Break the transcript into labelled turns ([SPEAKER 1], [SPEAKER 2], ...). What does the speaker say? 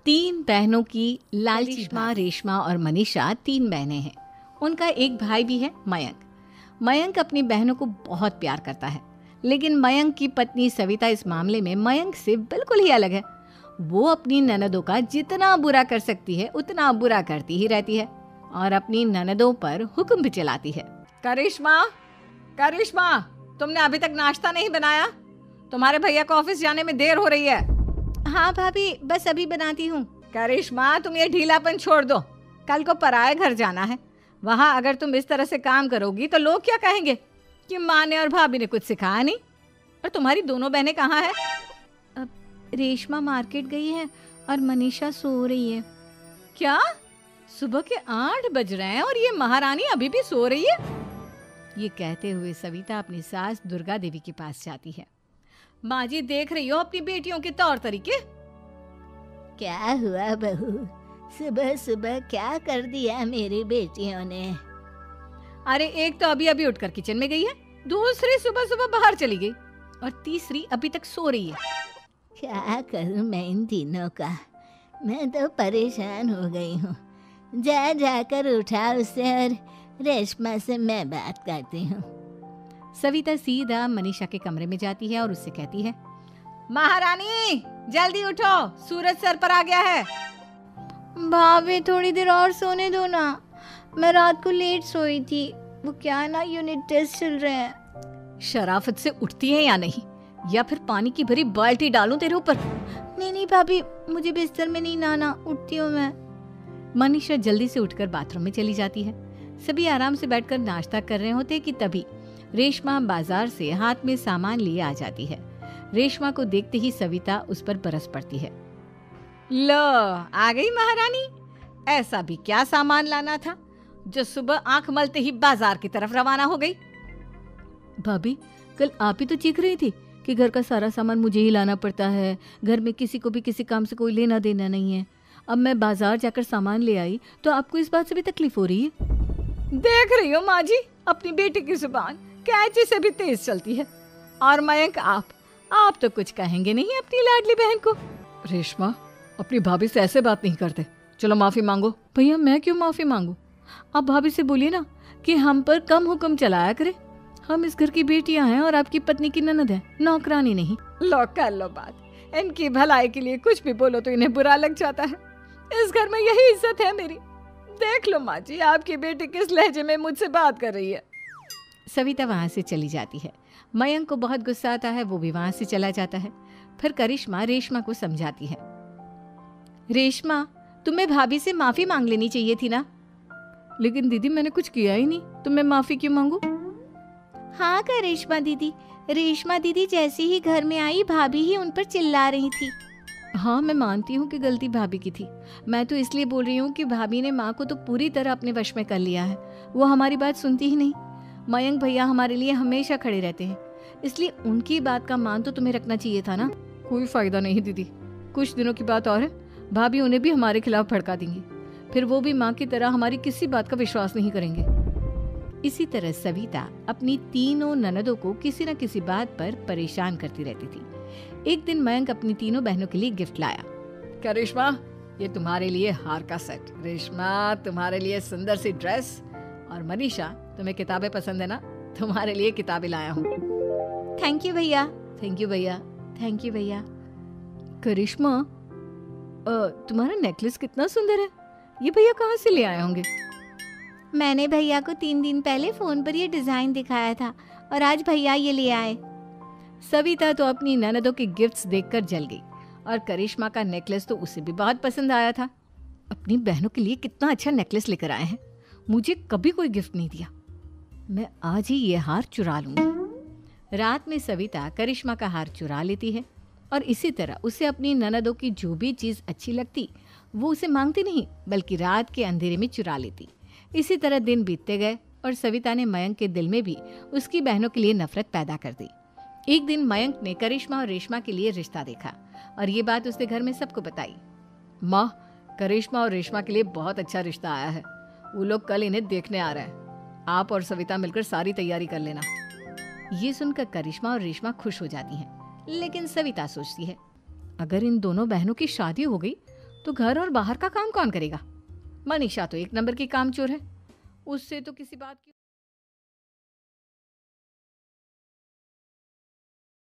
[SPEAKER 1] तीन बहनों की करिश्मा, रेशमा और मनीषा तीन बहनें हैं। उनका एक भाई भी है, मयंक। मयंक अपनी बहनों को बहुत प्यार करता है, लेकिन मयंक की पत्नी सविता इस मामले में मयंक से बिल्कुल ही अलग है। वो अपनी ननदों का जितना बुरा कर सकती है उतना बुरा करती ही रहती है और अपनी ननदों पर हुक्म भी चलाती है।
[SPEAKER 2] करिश्मा, करिश्मा, तुमने अभी तक नाश्ता नहीं बनाया? तुम्हारे भैया को ऑफिस जाने में देर हो रही है।
[SPEAKER 1] हाँ भाभी, बस अभी बनाती हूँ।
[SPEAKER 2] करिश्मा, तुम ये ढीलापन छोड़ दो। कल को पराए घर जाना है। वहाँ अगर तुम इस तरह से काम करोगी तो लोग क्या कहेंगे कि माँ ने और भाभी ने कुछ सिखाया नहीं। और तुम्हारी दोनों बहनें कहाँ हैं?
[SPEAKER 1] अब रेशमा मार्केट गई है और मनीषा सो रही है।
[SPEAKER 2] क्या? सुबह के 8 बज रहे हैं और ये महारानी अभी भी सो रही है?
[SPEAKER 1] ये कहते हुए सविता अपनी सास दुर्गा देवी के पास जाती है।
[SPEAKER 2] माँ जी, देख रही हो अपनी बेटियों के तौर तरीके?
[SPEAKER 3] क्या हुआ बहू, सुबह सुबह क्या कर दिया मेरी बेटियों ने?
[SPEAKER 2] अरे एक तो अभी अभी उठकर किचन में गई है, दूसरी सुबह सुबह बाहर चली गई और तीसरी अभी तक सो रही है।
[SPEAKER 3] क्या करूं मैं इन तीनों का? मैं तो परेशान हो गई हूँ। जा जाकर उठा उसे और रेशमा से मैं बात करती हूँ।
[SPEAKER 1] सविता सीधा मनीषा के कमरे में जाती है और उससे कहती है,
[SPEAKER 2] महारानी जल्दी उठो, सूरज सर पर आ गया है।
[SPEAKER 4] भाभी थोड़ी देर और सोने दो ना, मैं रात को लेट सोई थी। वो क्या है ना, यूनिट टेस्ट चल रहे हैं।
[SPEAKER 2] शराफत से उठती है या नहीं, या फिर पानी की भरी बाल्टी डालूं तेरे ऊपर?
[SPEAKER 4] नहीं भाभी, मुझे बिस्तर में नहीं नहाना, उठती हूँ मैं।
[SPEAKER 1] मनीषा जल्दी से उठकर बाथरूम में चली जाती है। सभी आराम से बैठकर नाश्ता कर रहे होते कि तभी रेशमा बाजार से हाथ में सामान लिए आ जाती है। रेशमा को देखते ही सविता उस पर बरस पड़ती है।
[SPEAKER 2] लो, आ गई महारानी। ऐसा भी क्या सामान लाना था जो सुबह आंख मलते ही बाजार की तरफ रवाना हो गई?
[SPEAKER 1] भाभी, कल आप ही तो चीख रही थी कि घर का सारा सामान मुझे ही लाना पड़ता है, घर में किसी को भी किसी काम से कोई लेना देना नहीं है। अब मैं बाजार जाकर सामान ले आई तो आपको इस बात से भी तकलीफ हो रही है?
[SPEAKER 2] देख रही हो माँ जी, अपनी बेटी की जुबान कैंची से भी तेज चलती है। और मयंक, आप तो कुछ कहेंगे नहीं अपनी लाडली बहन को? रेशमा, अपनी भाभी से ऐसे बात नहीं करते। चलो माफी मांगो।
[SPEAKER 1] भैया, मैं क्यों माफी मांगू? आप भाभी से बोलिए ना कि हम पर कम हुक्म चलाया करे। हम इस घर की बेटियां हैं और आपकी पत्नी की ननद है, नौकरानी नहीं।
[SPEAKER 2] लो कर लो बात। इनकी भलाई के लिए कुछ भी बोलो तो इन्हें बुरा लग जाता है। इस घर में यही इज्जत है मेरी। देख लो माँ जी, आपकी बेटी किस लहजे में मुझसे बात कर रही है।
[SPEAKER 1] सविता वहां से चली जाती है। मयंक को बहुत गुस्सा आता है, वो भी वहां से चला जाता है। फिर करिश्मा रेशमा को समझाती है, रेशमा, तुम्हें भाभी से माफी मांग लेनी चाहिए थी ना। लेकिन दीदी, मैंने कुछ किया ही नहीं, तो मैं माफी क्यों मांगू?
[SPEAKER 4] हाँ करिश्मा दीदी, रेशमा दीदी जैसे ही घर में आई भाभी ही उन पर चिल्ला रही थी।
[SPEAKER 1] हाँ, मैं मानती हूँ कि गलती भाभी की थी। मैं तो इसलिए बोल रही हूँ कि भाभी ने माँ को तो पूरी तरह अपने वश में कर लिया है। वो हमारी बात सुनती ही नहीं। मयंक भैया हमारे लिए हमेशा खड़े रहते हैं, इसलिए उनकी बात का मान तो तुम्हें रखना चाहिए था ना।
[SPEAKER 2] कोई फायदा नहीं दीदी, कुछ दिनों की बात और है, भाभी उन्हें भी हमारे खिलाफ भड़का देंगी। फिर वो भी माँ की तरह हमारी किसी बात का विश्वास नहीं करेंगे।
[SPEAKER 1] इसी तरह सविता अपनी तीनों ननदों को किसी न किसी बात पर परेशान करती रहती थी। एक दिन मयंक अपनी तीनों बहनों के लिए गिफ्ट लाया।
[SPEAKER 2] करिश्मा, ये तुम्हारे लिए हार का सेट। रेशमा, तुम्हारे लिए सुंदर सी ड्रेस। और मनीषा, तुम्हें किताबें पसंद है ना, तुम्हारे लिए किताबें लाया हूँ।
[SPEAKER 1] थैंक यू भैया। थैंक यू भैया। थैंक यू भैया। करिश्मा, तुम्हारा नेकलेस कितना सुंदर है, ये भैया कहाँ से ले आए होंगे?
[SPEAKER 4] मैंने भैया को 3 दिन पहले फोन पर ये डिजाइन दिखाया था और आज भैया ये ले आए।
[SPEAKER 1] सविता तो अपनी ननदों के गिफ्ट्स देखकर जल गई और करिश्मा का नेकलेस तो उसे भी बहुत पसंद आया था। अपनी बहनों के लिए कितना अच्छा नेकलेस लेकर आए हैं, मुझे कभी कोई गिफ्ट नहीं दिया। मैं आज ही ये हार चुरा लूंगी। रात में सविता करिश्मा का हार चुरा लेती है और इसी तरह उसे अपनी ननदों की जो भी चीज़ अच्छी लगती वो उसे मांगती नहीं, बल्कि रात के अंधेरे में चुरा लेती। इसी तरह दिन बीतते गए और सविता ने मयंक के दिल में भी उसकी बहनों के लिए नफरत पैदा कर दी। एक दिन मयंक ने करिश्मा और रेशमा के लिए रिश्ता देखा और ये बात उसने घर में सबको बताई।
[SPEAKER 2] माँ, करिश्मा और रेशमा के लिए बहुत अच्छा रिश्ता आया है। वो लोग कल इन्हें देखने आ रहे हैं। आप और सविता मिलकर सारी तैयारी कर लेना।
[SPEAKER 1] ये सुनकर करिश्मा और रेशमा खुश हो जाती हैं, लेकिन सविता सोचती है, अगर इन दोनों बहनों की शादी हो गई तो घर और बाहर का काम कौन करेगा? मनीषा तो एक नंबर की कामचोर है, उससे तो किसी बात की